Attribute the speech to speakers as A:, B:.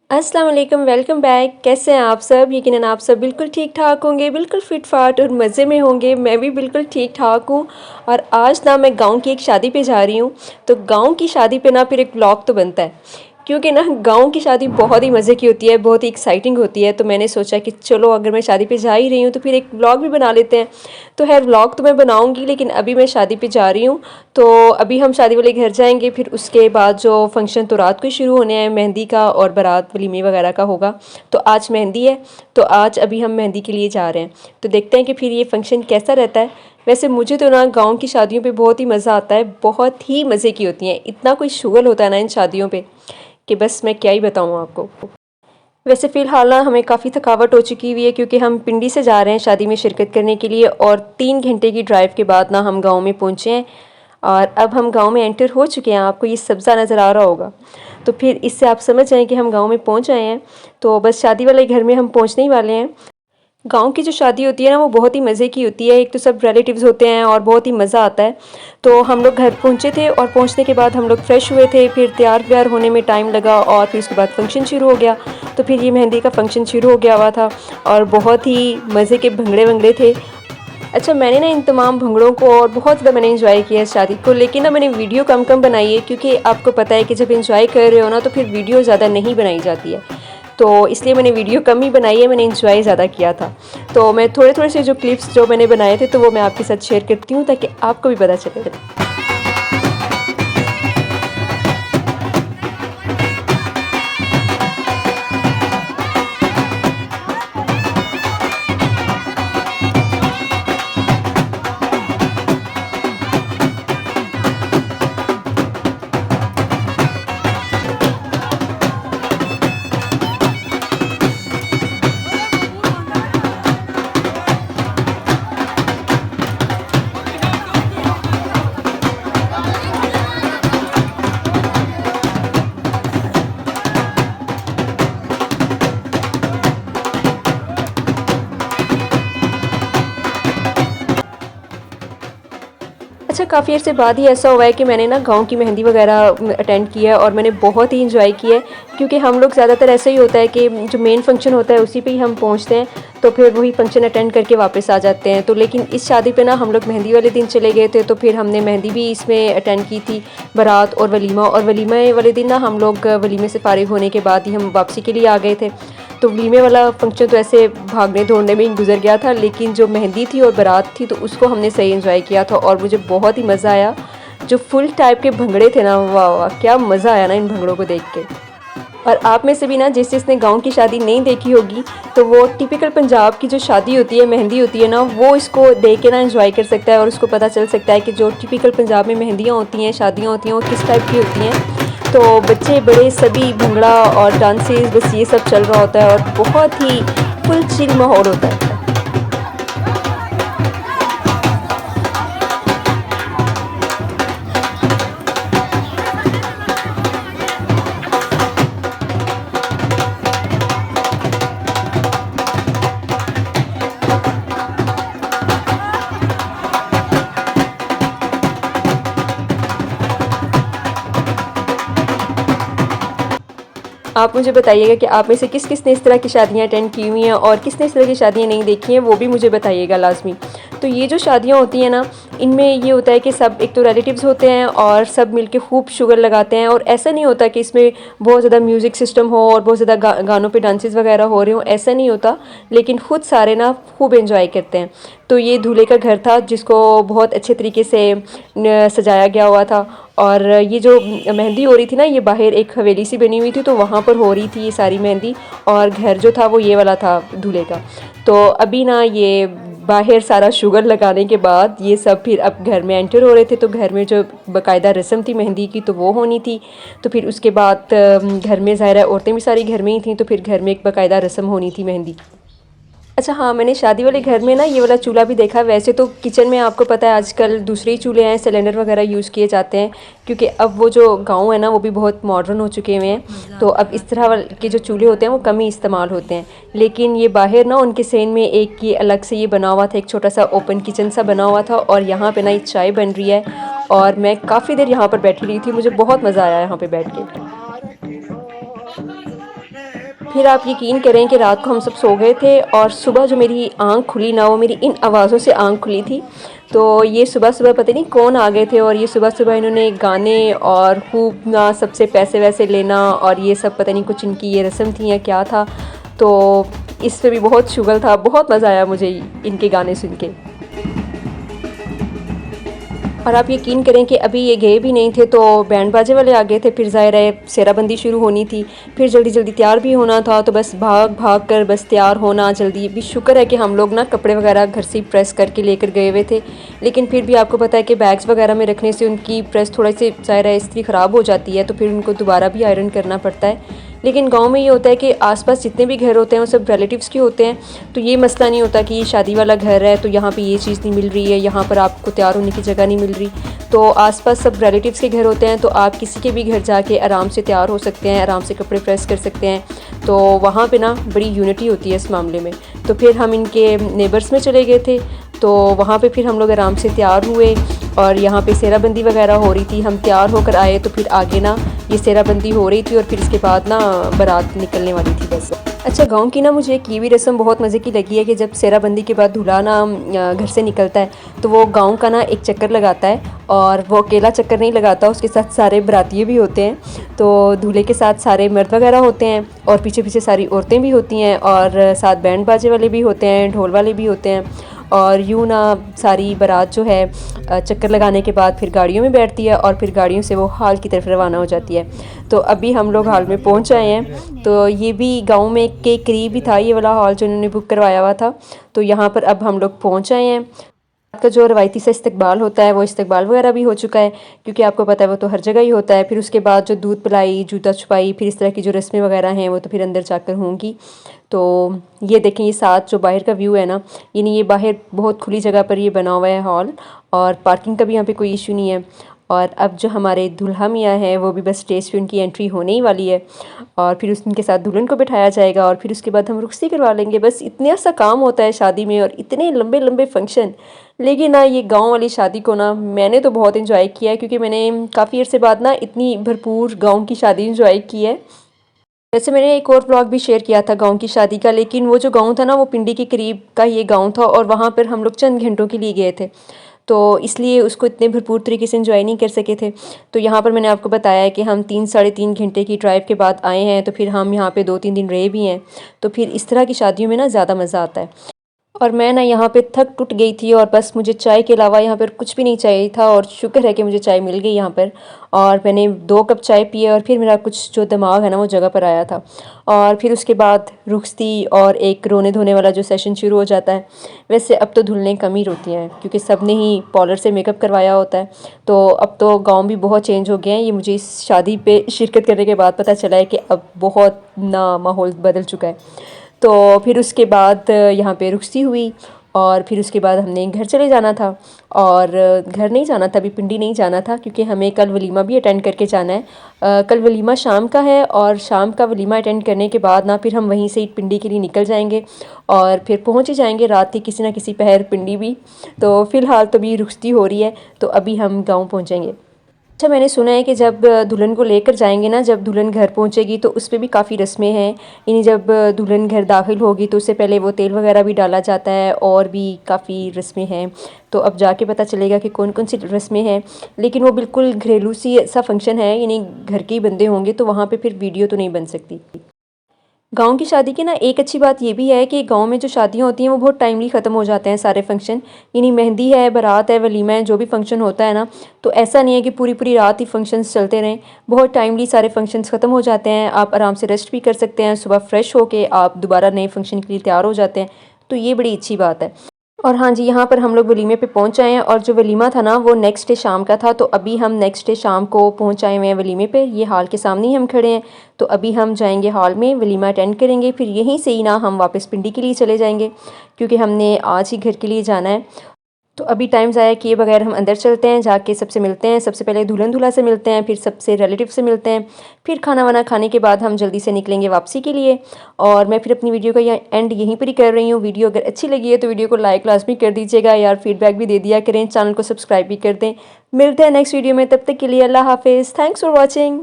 A: अस्सलाम वालेकुम, welcome back. कैसे हैं आप सब? यकीनन आप सब बिल्कुल ठीक-ठाक होंगे, बिल्कुल फिट-फाट और मज़े में होंगे। मैं भी बिल्कुल ठीक-ठाक हूँ और आज ना मैं गाँव की एक शादी पे जा रही हूँ। तो गाँव की शादी पे ना फिर एक व्लॉग तो बनता है, क्योंकि ना गाँव की शादी बहुत ही मज़े की होती है, बहुत ही एक्साइटिंग होती है। तो मैंने सोचा कि चलो अगर मैं शादी पे जा ही रही हूँ तो फिर एक व्लॉग भी बना लेते हैं। तो खैर व्लॉग तो मैं बनाऊँगी, लेकिन अभी मैं शादी पे जा रही हूँ। तो अभी हम शादी वाले घर जाएँगे, फिर उसके बाद जो फ़ंक्शन तो रात को ही शुरू होने हैं, मेहंदी का और बारात वलीमे वगैरह का होगा। तो आज मेहंदी है, तो आज अभी हम मेहंदी के लिए जा रहे हैं। तो देखते हैं कि फिर ये फ़ंक्शन कैसा रहता है। वैसे मुझे तो ना गाँव की शादियों पे बहुत ही मज़ा आता है, बहुत ही मज़े की होती हैं। इतना कोई शुगल होता है ना इन शादियों पे कि बस मैं क्या ही बताऊँ आपको। वैसे फ़िलहाल ना हमें काफ़ी थकावट हो चुकी हुई है, क्योंकि हम पिंडी से जा रहे हैं शादी में शिरकत करने के लिए और 3 घंटे की ड्राइव के बाद ना हम गाँव में पहुँचे हैं और अब हम गाँव में एंटर हो चुके हैं। आपको ये सब्ज़ा नज़र आ रहा होगा, तो फिर इससे आप समझ जाएँ कि हम गाँव में पहुँच आए हैं। तो बस शादी वाले घर में हम पहुँचने ही वाले हैं। गाँव की जो शादी होती है ना, वो बहुत ही मज़े की होती है। एक तो सब रिलेटिव्स होते हैं और बहुत ही मज़ा आता है। तो हम लोग घर पहुँचे थे और पहुँचने के बाद हम लोग फ्रेश हुए थे, फिर तैयार-व्यार होने में टाइम लगा और फिर उसके बाद फ़ंक्शन शुरू हो गया। तो फिर ये मेहंदी का फ़ंक्शन शुरू हो गया हुआ था और बहुत ही मज़े के भंगड़े-वंगड़े थे। अच्छा, मैंने ना इन तमाम भंगड़ों को और बहुत ज़्यादा मैंने एंजॉय किया इस शादी को, लेकिन ना मैंने वीडियो कम-कम बनाई है, क्योंकि आपको पता है कि जब एंजॉय कर रहे हो ना तो फिर वीडियो ज़्यादा नहीं बनाई जाती है। तो इसलिए मैंने वीडियो कम ही बनाई है, मैंने एंजॉय ज़्यादा किया था। तो मैं थोड़े-थोड़े से जो क्लिप्स जो मैंने बनाए थे तो वो मैं आपके साथ शेयर करती हूँ, ताकि आपको भी पता चले। अच्छा, काफ़ी अर्से बाद ही ऐसा हुआ है कि मैंने ना गाँव की मेहंदी वगैरह अटेंड की है और मैंने बहुत ही एंजॉय किया है, क्योंकि हम लोग ज़्यादातर ऐसा ही होता है कि जो मेन फंक्शन होता है उसी पे ही हम पहुँचते हैं, तो फिर वही फंक्शन अटेंड करके वापस आ जाते हैं। तो लेकिन इस शादी पे ना हम लोग मेहंदी वाले दिन चले गए थे, तो फिर हमने मेहंदी भी इसमें अटेंड की थी, बारात और वलीमे वाले दिन ना हम लोग वलीमे से फ़ारिग होने के बाद ही हम वापसी के लिए आ गए थे। तो वलीमे वाला फ़ंक्शन तो ऐसे भागने-दौड़ने में ही गुज़र गया था, लेकिन जो मेहंदी थी और बारात थी तो उसको हमने सही एंजॉय किया था और मुझे बहुत ही मज़ा आया। जो फुल टाइप के भंगड़े थे ना, वाह वाह! क्या मज़ा आया ना इन भंगड़ों को देख के। और आप में से भी ना जिसने गाँव की शादी नहीं देखी होगी, तो वो टिपिकल पंजाब की जो शादी होती है, मेहंदी होती है ना, वो इसको देख के ना एंजॉय कर सकता है और उसको पता चल सकता है कि जो टिपिकल पंजाब में मेहंदियाँ होती हैं, शादियाँ होती हैं, वो किस टाइप की होती हैं। तो बच्चे बड़े सभी भंगड़ा और डांसेस बस ये सब चल रहा होता है और बहुत ही फुल चिल माहौल होता है। आप मुझे बताइएगा कि आप में से किस-किस ने इस तरह की शादियाँ अटेंड की हुई हैं और किसने इस तरह की शादियाँ नहीं देखी हैं, वो भी मुझे बताइएगा लाज़मी। तो ये जो शादियाँ होती हैं ना, इनमें ये होता है कि सब एक तो रिलेटिव्स होते हैं और सब मिलके खूब शुगर लगाते हैं, और ऐसा नहीं होता कि इसमें बहुत ज़्यादा म्यूज़िक सिस्टम हो और बहुत ज़्यादा गानों पे डांसेस वगैरह हो रहे हों, ऐसा नहीं होता। लेकिन खुद सारे ना खूब एंजॉय करते हैं। तो ये दूल्हे का घर था, जिसको बहुत अच्छे तरीके से सजाया गया हुआ था। और ये जो मेहंदी हो रही थी ना, ये बाहर एक हवेली सी बनी हुई थी, तो वहाँ पर हो रही थी ये सारी मेहंदी, और घर जो था वो ये वाला था दूल्हे का। तो अभी ना ये बाहर सारा शुगर लगाने के बाद ये सब फिर अब घर में एंटर हो रहे थे, तो घर में जो बाकायदा रस्म थी मेहंदी की तो वो होनी थी। तो फिर उसके बाद घर में ज़ाहिर है औरतें भी सारी घर में ही थीं, तो फिर घर में एक बाकायदा रस्म होनी थी मेहंदी की। अच्छा हाँ, मैंने शादी वाले घर में ना ये वाला चूल्हा भी देखा। वैसे तो किचन में आपको पता है आजकल दूसरे ही चूल्हे हैं, सिलेंडर वगैरह यूज़ किए जाते हैं, क्योंकि अब वो जो गांव है ना वो भी बहुत मॉडर्न हो चुके हुए हैं। तो अब इस तरह के जो चूल्हे होते हैं वो कम ही इस्तेमाल होते हैं। लेकिन ये बाहर ना उनके सेन में एक ये अलग से ये बना हुआ था, एक छोटा सा ओपन किचन सा बना हुआ था, और यहाँ पे ना ये चाय बन रही है और मैं काफ़ी देर यहाँ पर बैठी रही थी। मुझे बहुत मज़ा आया यहाँ पर बैठ के। फिर आप यकीन करें कि रात को हम सब सो गए थे और सुबह जो मेरी आँख खुली ना, वो मेरी इन आवाज़ों से आँख खुली थी। तो ये सुबह-सुबह पता नहीं कौन आ गए थे और ये सुबह-सुबह इन्होंने गाने और खूब ना सबसे पैसे वैसे लेना और ये सब पता नहीं कुछ इनकी ये रस्म थी या क्या था। तो इससे भी बहुत शुगल था, बहुत मज़ा आया मुझे इनके गाने सुन के। और आप यकीन करें कि अभी ये गए भी नहीं थे तो बैंड बाजे वाले आ गए थे। फिर ज़ाहिर है सेहराबंदी शुरू होनी थी, फिर जल्दी जल्दी तैयार भी होना था, तो बस भाग भाग कर बस तैयार होना जल्दी। भी शुक्र है कि हम लोग ना कपड़े वगैरह घर से प्रेस करके लेकर गए हुए थे, लेकिन फिर भी आपको पता है कि बैग्स वगैरह में रखने से उनकी प्रेस थोड़ी सी ज़ाहिर है इस्त्री ख़राब हो जाती है, तो फिर उनको दोबारा भी आयरन करना पड़ता है। लेकिन गांव में ये होता है कि आसपास जितने भी घर होते हैं वो सब रिलेटिव्स के होते हैं, तो ये मसला नहीं होता कि शादी वाला घर है तो यहाँ पे ये चीज़ नहीं मिल रही है, यहाँ पर आपको तैयार होने की जगह नहीं मिल रही। तो आसपास सब रिलेटिव्स के घर होते हैं, तो आप किसी के भी घर जाके आराम से तैयार हो सकते हैं, आराम से कपड़े प्रेस कर सकते हैं। तो वहाँ पे ना बड़ी यूनिटी होती है इस मामले में। तो फिर हम इनके नेबर्स में चले गए थे, तो वहाँ पे फिर हम लोग आराम से तैयार हुए और यहाँ पे सेहराबंदी वगैरह हो रही थी। हम तैयार होकर आए तो फिर आगे ना ये सेहराबंदी हो रही थी और फिर इसके बाद ना बारात निकलने वाली थी बस। अच्छा, गांव की ना मुझे एक ये भी रस्म बहुत मज़े की लगी है कि जब सेहराबंदी के बाद दूल्हा ना घर से निकलता है तो वो गांव का ना एक चक्कर लगाता है, और वो अकेला चक्कर नहीं लगाता, उसके साथ सारे बरातिये भी होते हैं। तो दूल्हे के साथ सारे मर्द वगैरह होते हैं और पीछे पीछे सारी औरतें भी होती हैं और साथ बैंड बाजे वाले भी होते हैं, ढोल वाले भी होते हैं। और यूँ ना सारी बारात जो है चक्कर लगाने के बाद फिर गाड़ियों में बैठती है और फिर गाड़ियों से वो हाल की तरफ रवाना हो जाती है। तो अभी हम लोग हाल में पहुंच आए हैं, तो ये भी गांव में के करीब ही था ये वाला हॉल जो उन्होंने बुक करवाया हुआ था। तो यहाँ पर अब हम लोग पहुंच आए हैं। का जो रवायती सा इस्तकबाल होता है वो इस्तकबाल वगैरह भी हो चुका है, क्योंकि आपको पता है वो तो हर जगह ही होता है। फिर उसके बाद जो दूध पिलाई, जूता छुपाई, फिर इस तरह की जो रस्में वगैरह हैं वो तो फिर अंदर जाकर होंगी। तो ये देखें, ये साथ जो बाहर का व्यू है ना, यानी ये बाहर बहुत खुली जगह पर ये बना हुआ है हॉल, और पार्किंग का भी यहाँ पे कोई इशू नहीं है। और अब जो हमारे दुल्हा मियाँ हैं वो भी बस स्टेज पे उनकी एंट्री होने ही वाली है, और फिर उनके साथ दुल्हन को बिठाया जाएगा और फिर उसके बाद हम रुखसती करवा लेंगे। बस इतना सा काम होता है शादी में, और इतने लंबे लंबे फंक्शन। लेकिन ना ये गांव वाली शादी को ना मैंने तो बहुत इन्जॉय किया है, क्योंकि मैंने काफ़ी अर्से बाद ना इतनी भरपूर गाँव की शादी इन्जॉय की है। वैसे मैंने एक और व्लॉग भी शेयर किया था गांव की शादी का, लेकिन वो जो गांव था ना वो पिंडी के करीब का ये गांव था और वहाँ पर हम लोग चंद घंटों के लिए गए थे, तो इसलिए उसको इतने भरपूर तरीके से एंजॉय नहीं कर सके थे। तो यहाँ पर मैंने आपको बताया है कि हम 3-3.5 घंटे की ड्राइव के बाद आए हैं, तो फिर हम यहाँ पे 2-3 दिन रहे भी हैं। तो फिर इस तरह की शादियों में ना ज़्यादा मज़ा आता है। और मैं ना यहाँ पे थक टूट गई थी और बस मुझे चाय के अलावा यहाँ पर कुछ भी नहीं चाहिए था, और शुक्र है कि मुझे चाय मिल गई यहाँ पर। और मैंने 2 कप चाय पिए और फिर मेरा कुछ जो दिमाग है ना वो जगह पर आया था। और फिर उसके बाद रुखसती और एक रोने धोने वाला जो सेशन शुरू हो जाता है। वैसे अब तो धुलने कम ही रोती हैं, क्योंकि सब ने ही पार्लर से मेकअप करवाया होता है। तो अब तो गाँव भी बहुत चेंज हो गए हैं, ये मुझे इस शादी पे शिरकत करने के बाद पता चला है कि अब बहुत ना माहौल बदल चुका है। तो फिर उसके बाद यहाँ पे रुखसती हुई और फिर उसके बाद हमने घर चले जाना था, और घर नहीं जाना था, अभी पिंडी नहीं जाना था, क्योंकि हमें कल वलीमा भी अटेंड करके जाना है। कल वलीमा शाम का है, और शाम का वलीमा अटेंड करने के बाद ना फिर हम वहीं से पिंडी के लिए निकल जाएंगे और फिर पहुँच ही जाएंगे रात की किसी ना किसी पहर पिंडी भी। तो फ़िलहाल तो अभी रुखसती हो रही है, तो अभी हम गाँव पहुँचेंगे। अच्छा, मैंने सुना है कि जब दुल्हन को लेकर जाएंगे ना, जब दुल्हन घर पहुंचेगी तो उस पर भी काफ़ी रस्में हैं। यानी जब दुल्हन घर दाखिल होगी तो उससे पहले वो तेल वगैरह भी डाला जाता है, और भी काफ़ी रस्में हैं। तो अब जाके पता चलेगा कि कौन कौन सी रस्में हैं। लेकिन वो बिल्कुल घरेलू सी ऐसा फंक्शन है, यानी घर के ही बंदे होंगे, तो वहाँ पर फिर वीडियो तो नहीं बन सकती। गाँव की शादी की ना एक अच्छी बात ये भी है कि गाँव में जो शादियाँ होती हैं वो बहुत टाइमली ख़त्म हो जाते हैं सारे फंक्शन। यानी मेहंदी है, बारात है, वलीमा है, जो भी फंक्शन होता है ना, तो ऐसा नहीं है कि पूरी पूरी रात ही फंक्शंस चलते रहें। बहुत टाइमली सारे फंक्शंस ख़त्म हो जाते हैं, आप आराम से रेस्ट भी कर सकते हैं, सुबह फ्रेश होके आप दोबारा नए फंक्शन के लिए तैयार हो जाते हैं। तो ये बड़ी अच्छी बात है। और हाँ जी, यहाँ पर हम लोग वलीमे पे पहुँच आए हैं, और जो वलीमा था ना वो नेक्स्ट डे शाम का था। तो अभी हम नेक्स्ट डे शाम को पहुँच आए हुए हैं वलीमे पे। ये हॉल के सामने ही हम खड़े हैं, तो अभी हम जाएंगे हॉल में, वलीमा अटेंड करेंगे, फिर यहीं से ही ना हम वापस पिंडी के लिए चले जाएंगे, क्योंकि हमने आज ही घर के लिए जाना है। तो अभी टाइम ज़ाया किए बगैर हम अंदर चलते हैं, जाके सबसे मिलते हैं। सबसे पहले दुल्हन दूल्हा से मिलते हैं, फिर सबसे रिलेटिव से मिलते हैं, फिर खाना वाना खाने के बाद हम जल्दी से निकलेंगे वापसी के लिए। और मैं फिर अपनी वीडियो का एंड यहीं पर ही कर रही हूँ। वीडियो अगर अच्छी लगी है तो वीडियो को लाइक लाजमी कर दीजिएगा यार, फीडबैक भी दे दिया करें, चैनल को सब्सक्राइब भी कर दें। मिलते हैं नेक्स्ट वीडियो में, तब तक के लिए अल्लाह हाफिज़। Thanks for watching.